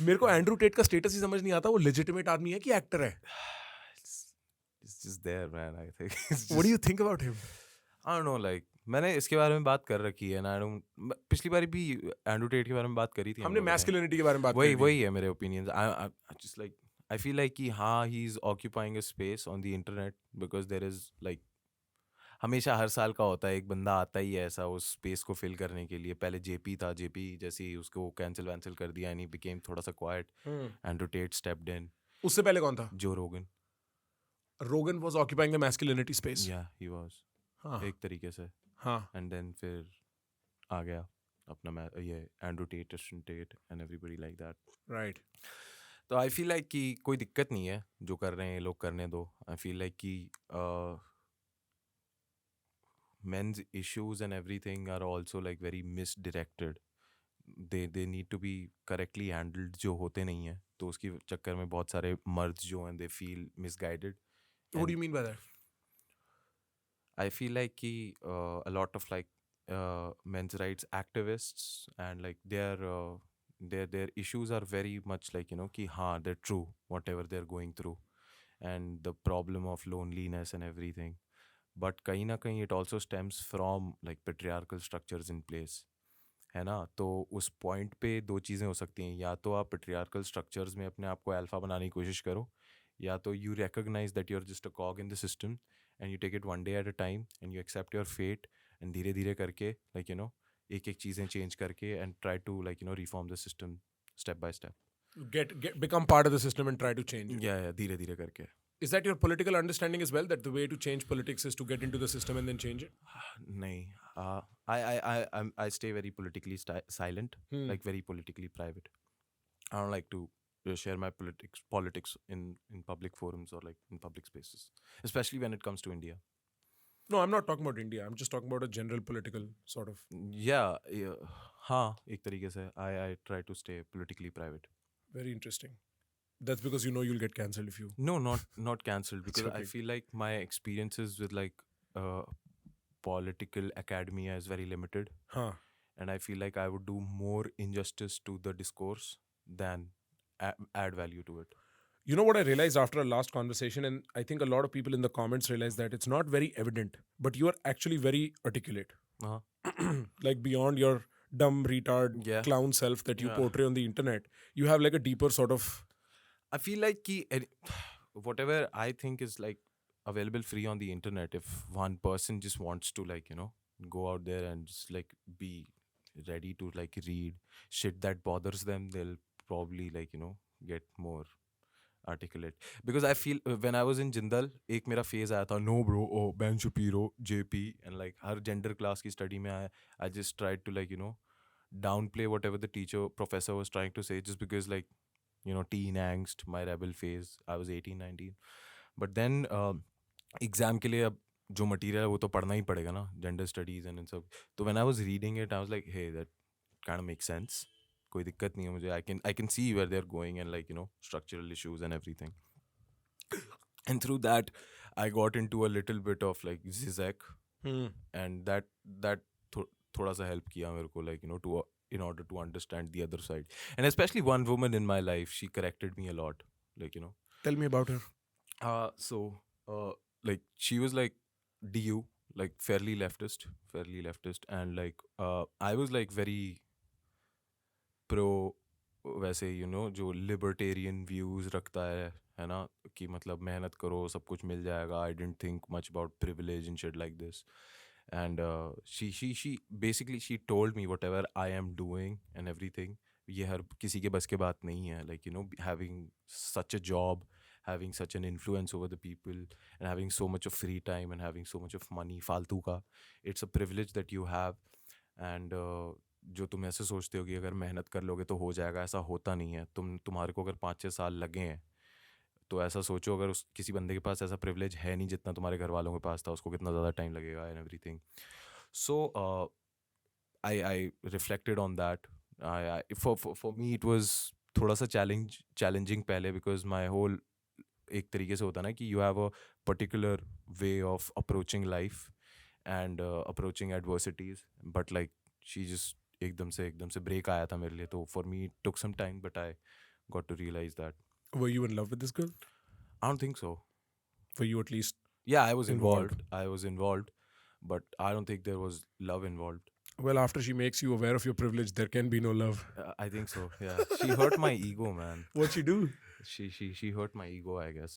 मेरे को Andrew Tate का स्टेटस ही समझ नहीं आता, वो लेजिटिमेट आदमी है कि एक्टर है? It's just there, man. I think it's what do you just think about him? I don't know. Like मैंने इसके बारे में बात कर रखी है ना. पिछली बार भी एंड्रू टेट के बारे में बात करी थी हम हमने लोगों ने. मैस्कुलिनिटी के बारे में बात वही करी थी. वही है मेरे opinions. I just like I feel like कि हाँ, he is occupying a space on the internet because there is like हमेशा हर साल का होता है एक बंदा आता ही है ऐसा उस स्पेस को फिल करने के लिए. पहले जेपी था, जेपी जैसे ही उसको कैंसिल वैंसिल कर दिया एंड ही बिकेम थोड़ा सा quite. Andrew Tate stepped in. उससे पहले कौन था? जो रोगन. रोगन was occupying the masculinity space. या ही वाज हाँ. एक तरीके से. हाँ. एंड देन फिर आ गया अपना ये Andrew Tate, Tristan Tate and everybody like that. Right. तो आई फील लाइक कि कोई दिक्कत नहीं है जो कर रहे हैं ये लोग, करने दो. आई फील लाइक कि men's issues and everything are also like very misdirected. They need to be correctly handled जो होते नहीं हैं, तो उसकी चक्कर में बहुत सारे मर्द जो हैं they feel misguided. What do you And mean by that? I feel like कि a lot of like men's rights activists and like their issues are very much like कि हाँ they're true whatever they're going through and the problem of loneliness and everything. But कहीं ना कहीं it also stems from like patriarchal structures in place, है ना. तो उस point पे दो चीज़ें हो सकती हैं. या तो आप patriarchal structures में अपने आप को अल्फा बनाने की कोशिश करो, या तो you recognize that you're just a cog in the system and you take it one day at a time and you accept your fate and धीरे धीरे करके like एक एक चीज़ें change करके and try to like reform the system step by step. Become part of the system and try to change it. या धीरे धीरे करके. Is that your political understanding as well? That the way to change politics is to get into the system and then change it? नहीं. I stay very politically silent, like very politically private. I don't like to share my politics in public forums or like in public spaces, especially when it comes to India. No, I'm not talking about India. I'm just talking about a general political sort of. Yeah, हाँ एक तरीके से I try to stay politically private. Very interesting. That's because you know you'll get cancelled if you. No, not cancelled, because I okay. feel like my experiences with like political academia is very limited. Huh. And I feel like I would do more injustice to the discourse than add value to it. You know what I realized after our last conversation, and I think a lot of people in the comments realize that it's not very evident, but you are actually very articulate. Uh-huh. Like beyond your dumb, retard, Yeah. clown self that you Yeah. portray on the internet, you have like a deeper sort of. I feel like whatever I think is like available free on the internet, if one person just wants to like go out there and just like be ready to like read shit that bothers them, they'll probably like get more articulate. Because I feel when I was in Jindal, एक मेरा phase आया था, no bro, oh Ben Shapiro, JP, and like her gender class की study में आया, I just tried to like downplay whatever the professor was trying to say, just because like teen angst, my rebel phase. I was 18, 19. But then exam के लिए अब जो material है वो तो पढ़ना ही पड़ेगा ना, gender studies and सब. तो when I was reading it, I was like, hey, that kind of makes sense. कोई दिक्कत नहीं है मुझे. I can see where they're going and like structural issues and everything. And through that, I got into a little bit of like Zizek, and that थोड़ा सा help किया मेरे को like to in order to understand the other side. And especially one woman in my life, she corrected me a lot. Like Tell me about her. Like she was like DU, like fairly leftist, and like I was like very pro वैसे जो libertarian views रखता है ना, कि मतलब मेहनत करो सब कुछ मिल जाएगा. I didn't think much about privilege and shit like this. And she basically she told me whatever I am doing and everything, ये हर किसी के बस के बात नहीं है. Like having such a job, having such an influence over the people, and having so much of free time and having so much of money फालतू का, it's a privilege that you have. And जो तुम ऐसे सोचते हो कि अगर मेहनत कर लोगे तो हो जाएगा, ऐसा होता नहीं है. तुम्हारे को अगर 5-6 साल लगे हैं तो ऐसा सोचो, अगर उस किसी बंदे के पास ऐसा प्रिविलेज है नहीं जितना तुम्हारे घर वालों के पास था, उसको कितना ज़्यादा टाइम लगेगा and everything. So I reflected on that. For me it was थोड़ा सा चैलेंजिंग पहले, बिकॉज माई होल एक तरीके से होता ना कि you have a particular way of approaching life and approaching adversities. But like she just एकदम से ब्रेक आया था मेरे लिए. तो for me it took some time, but I got to realize that. Were you in love with this girl? I don't think so. Were you at least Yeah, I was involved? involved. I was involved, but I don't think there was love involved. Well, after she makes you aware of your privilege, there can be no love. I think so. Yeah, she hurt my ego, man. What you do? She hurt my ego, I guess.